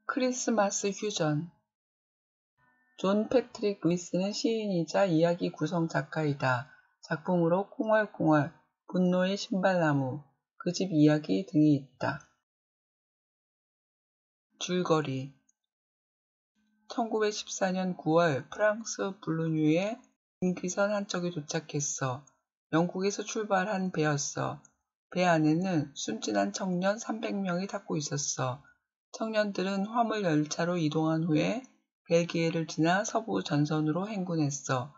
크리스마스 휴전. 존 패트릭 루이스는 시인이자 이야기 구성 작가이다. 작품으로 콩얼콩얼, 분노의 신발나무, 그 집 이야기 등이 있다. 줄거리. 1914년 9월 프랑스 블루뉴에 인기선 한 척이 도착했어. 영국에서 출발한 배였어. 배 안에는 순진한 청년 300명이 탔고 있었어. 청년들은 화물 열차로 이동한 후에 벨기에를 지나 서부 전선으로 행군했어.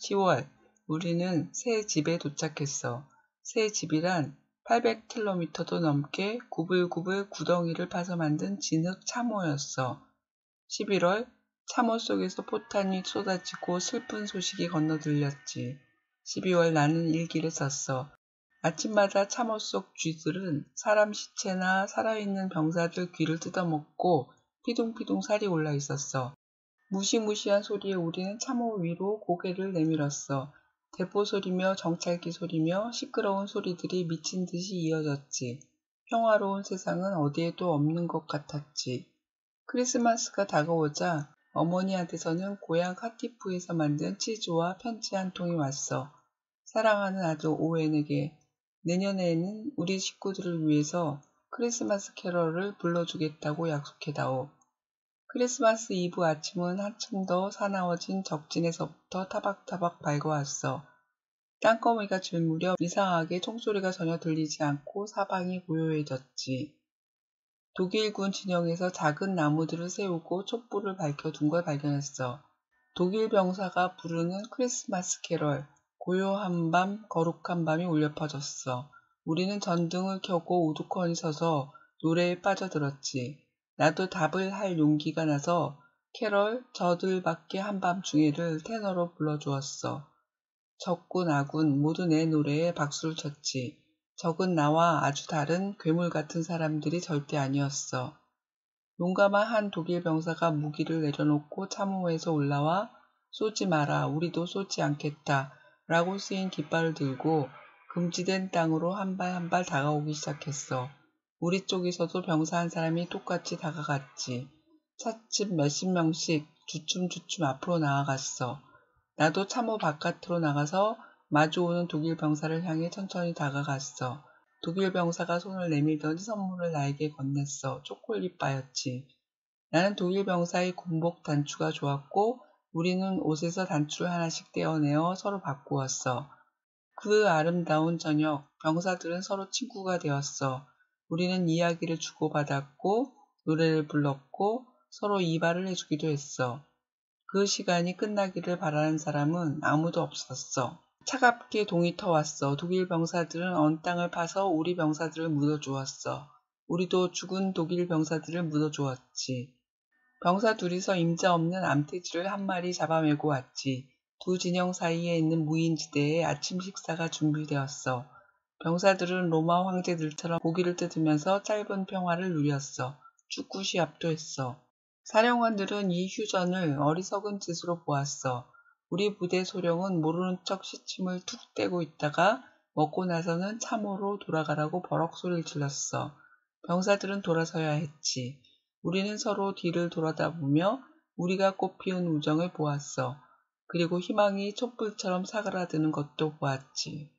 10월, 우리는 새 집에 도착했어. 새 집이란 800km도 넘게 구불구불 구덩이를 파서 만든 진흙 참호였어. 11월, 참호 속에서 포탄이 쏟아지고 슬픈 소식이 건너들렸지. 12월 나는 일기를 썼어. 아침마다 참호 속 쥐들은 사람 시체나 살아있는 병사들 귀를 뜯어먹고 피둥피둥 살이 올라 있었어. 무시무시한 소리에 우리는 참호 위로 고개를 내밀었어. 대포 소리며 정찰기 소리며 시끄러운 소리들이 미친 듯이 이어졌지. 평화로운 세상은 어디에도 없는 것 같았지. 크리스마스가 다가오자 어머니한테서는 고향 카티프에서 만든 치즈와 편지 한 통이 왔어. 사랑하는 아들 오웬에게 내년에는 우리 식구들을 위해서 크리스마스 캐럴을 불러주겠다고 약속해다오. 크리스마스 이브 아침은 한층 더 사나워진 적진에서부터 타박타박 밝아왔어. 땅거미가 질 무렵 이상하게 총소리가 전혀 들리지 않고 사방이 고요해졌지. 독일군 진영에서 작은 나무들을 세우고 촛불을 밝혀둔 걸 발견했어. 독일 병사가 부르는 크리스마스 캐럴, 고요한 밤, 거룩한 밤이 울려 퍼졌어. 우리는 전등을 켜고 우두커니 서서 노래에 빠져들었지. 나도 답을 할 용기가 나서 캐럴 저들밖에 한밤중에를 테너로 불러주었어. 적군 아군 모두 내 노래에 박수를 쳤지. 적은 나와 아주 다른 괴물 같은 사람들이 절대 아니었어. 용감한 한 독일 병사가 무기를 내려놓고 참호에서 올라와 쏘지 마라, 우리도 쏘지 않겠다 라고 쓰인 깃발을 들고 금지된 땅으로 한 발 한 발 다가오기 시작했어. 우리 쪽에서도 병사 한 사람이 똑같이 다가갔지. 차츰 몇십 명씩 주춤주춤 앞으로 나아갔어. 나도 참호 바깥으로 나가서 마주오는 독일 병사를 향해 천천히 다가갔어. 독일 병사가 손을 내밀더니 선물을 나에게 건넸어. 초콜릿 바였지. 나는 독일 병사의 군복 단추가 좋았고 우리는 옷에서 단추를 하나씩 떼어내어 서로 바꾸었어. 그 아름다운 저녁, 병사들은 서로 친구가 되었어. 우리는 이야기를 주고받았고 노래를 불렀고 서로 이발을 해주기도 했어. 그 시간이 끝나기를 바라는 사람은 아무도 없었어. 차갑게 동이 터왔어. 독일 병사들은 언 땅을 파서 우리 병사들을 묻어주었어. 우리도 죽은 독일 병사들을 묻어주었지. 병사 둘이서 임자 없는 암돼지를 한 마리 잡아매고 왔지. 두 진영 사이에 있는 무인지대에 아침 식사가 준비되었어. 병사들은 로마 황제들처럼 고기를 뜯으면서 짧은 평화를 누렸어. 축구 시합도 했어. 사령관들은 이 휴전을 어리석은 짓으로 보았어. 우리 부대 소령은 모르는 척 시침을 툭 떼고 있다가 먹고 나서는 참호로 돌아가라고 버럭 소리를 질렀어. 병사들은 돌아서야 했지. 우리는 서로 뒤를 돌아다보며 우리가 꽃피운 우정을 보았어. 그리고 희망이 촛불처럼 사그라드는 것도 보았지.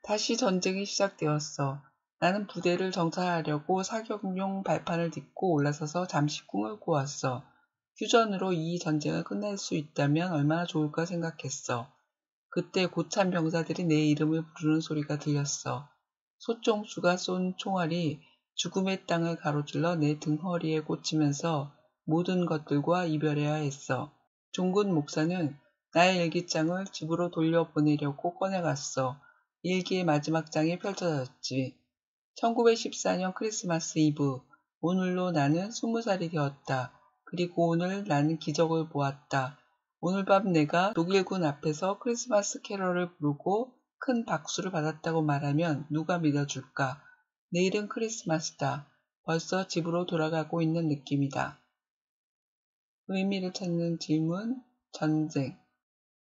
다시 전쟁이 시작되었어. 나는 부대를 정찰하려고 사격용 발판을 딛고 올라서서 잠시 꿈을 꾸었어. 휴전으로 이 전쟁을 끝낼 수 있다면 얼마나 좋을까 생각했어. 그때 고참 병사들이 내 이름을 부르는 소리가 들렸어. 소총수가 쏜 총알이 죽음의 땅을 가로질러 내 등허리에 꽂히면서 모든 것들과 이별해야 했어. 종군 목사는 나의 일기장을 집으로 돌려보내려고 꺼내갔어. 일기의 마지막 장이 펼쳐졌지. 1914년 크리스마스 이브. 오늘로 나는 20살이 되었다. 그리고 오늘 나는 기적을 보았다. 오늘 밤 내가 독일군 앞에서 크리스마스 캐럴을 부르고 큰 박수를 받았다고 말하면 누가 믿어줄까? 내일은 크리스마스다. 벌써 집으로 돌아가고 있는 느낌이다. 의미를 찾는 질문, 전쟁.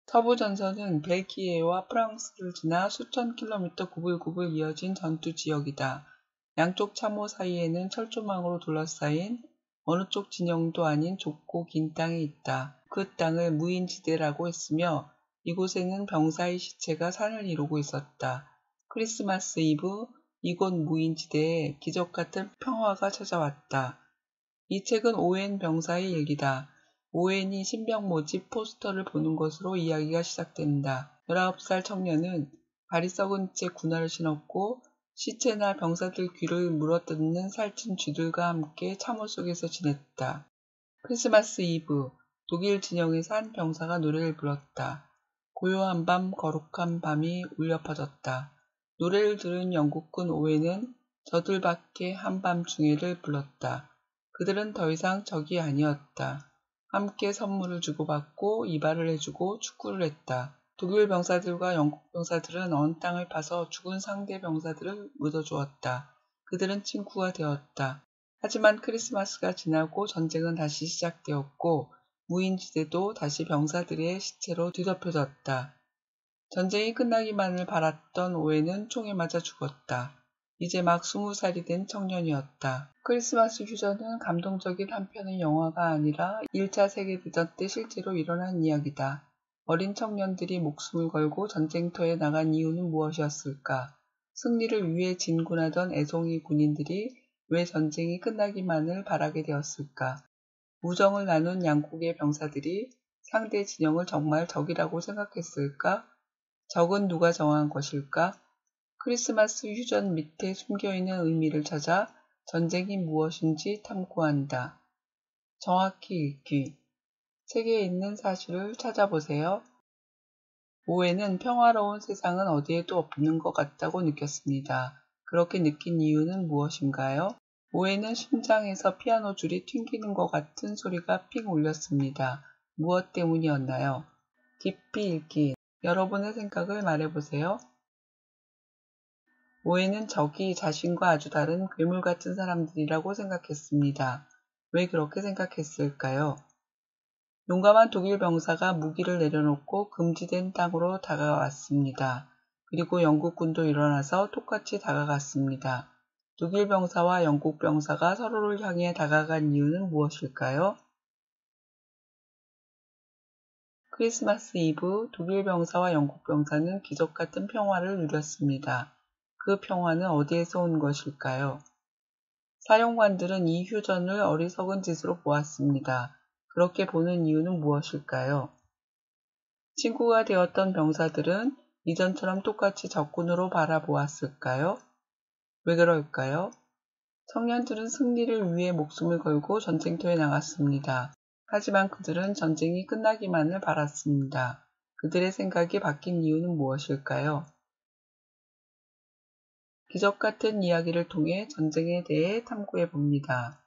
서부전선은 벨기에와 프랑스를 지나 수천 킬로미터 구불구불 이어진 전투 지역이다. 양쪽 참호 사이에는 철조망으로 둘러싸인 어느 쪽 진영도 아닌 좁고 긴 땅이 있다. 그 땅을 무인지대라고 했으며 이곳에는 병사의 시체가 산을 이루고 있었다. 크리스마스 이브 이곳 무인지대에 기적 같은 평화가 찾아왔다. 이 책은 오웬 병사의 얘기다. 오웬이 신병 모집 포스터를 보는 것으로 이야기가 시작된다. 19살 청년은 발이 썩은 채 군화를 신었고 시체나 병사들 귀를 물어뜯는 살찐 쥐들과 함께 참호 속에서 지냈다. 크리스마스 이브 독일 진영에서 한 병사가 노래를 불렀다. 고요한 밤, 거룩한 밤이 울려 퍼졌다. 노래를 들은 영국군 오웬은 저들밖에 한밤중에를 불렀다. 그들은 더 이상 적이 아니었다. 함께 선물을 주고받고 이발을 해주고 축구를 했다. 독일 병사들과 영국 병사들은 언 땅을 파서 죽은 상대 병사들을 묻어주었다. 그들은 친구가 되었다. 하지만 크리스마스가 지나고 전쟁은 다시 시작되었고 무인지대도 다시 병사들의 시체로 뒤덮여졌다. 전쟁이 끝나기만을 바랐던 오웬은 총에 맞아 죽었다. 이제 막 20살이 된 청년이었다. 크리스마스 휴전은 감동적인 한 편의 영화가 아니라 1차 세계대전 때 실제로 일어난 이야기다. 어린 청년들이 목숨을 걸고 전쟁터에 나간 이유는 무엇이었을까? 승리를 위해 진군하던 애송이 군인들이 왜 전쟁이 끝나기만을 바라게 되었을까? 우정을 나눈 양국의 병사들이 상대 진영을 정말 적이라고 생각했을까? 적은 누가 정한 것일까? 크리스마스 휴전 밑에 숨겨있는 의미를 찾아 전쟁이 무엇인지 탐구한다. 정확히 읽기. 책에 있는 사실을 찾아보세요. 오웬은 평화로운 세상은 어디에도 없는 것 같다고 느꼈습니다. 그렇게 느낀 이유는 무엇인가요? 오웬은 심장에서 피아노 줄이 튕기는 것 같은 소리가 핑 울렸습니다. 무엇 때문이었나요? 깊이 읽기. 여러분의 생각을 말해보세요. 오웬은 적이 자신과 아주 다른 괴물 같은 사람들이라고 생각했습니다. 왜 그렇게 생각했을까요? 용감한 독일 병사가 무기를 내려놓고 금지된 땅으로 다가왔습니다. 그리고 영국군도 일어나서 똑같이 다가갔습니다. 독일 병사와 영국 병사가 서로를 향해 다가간 이유는 무엇일까요? 크리스마스 이브 독일 병사와 영국 병사는 기적 같은 평화를 누렸습니다. 그 평화는 어디에서 온 것일까요? 사령관들은 이 휴전을 어리석은 짓으로 보았습니다. 그렇게 보는 이유는 무엇일까요? 친구가 되었던 병사들은 이전처럼 똑같이 적군으로 바라보았을까요? 왜 그럴까요? 청년들은 승리를 위해 목숨을 걸고 전쟁터에 나갔습니다. 하지만 그들은 전쟁이 끝나기만을 바랐습니다. 그들의 생각이 바뀐 이유는 무엇일까요? 기적 같은 이야기를 통해 전쟁에 대해 탐구해 봅니다.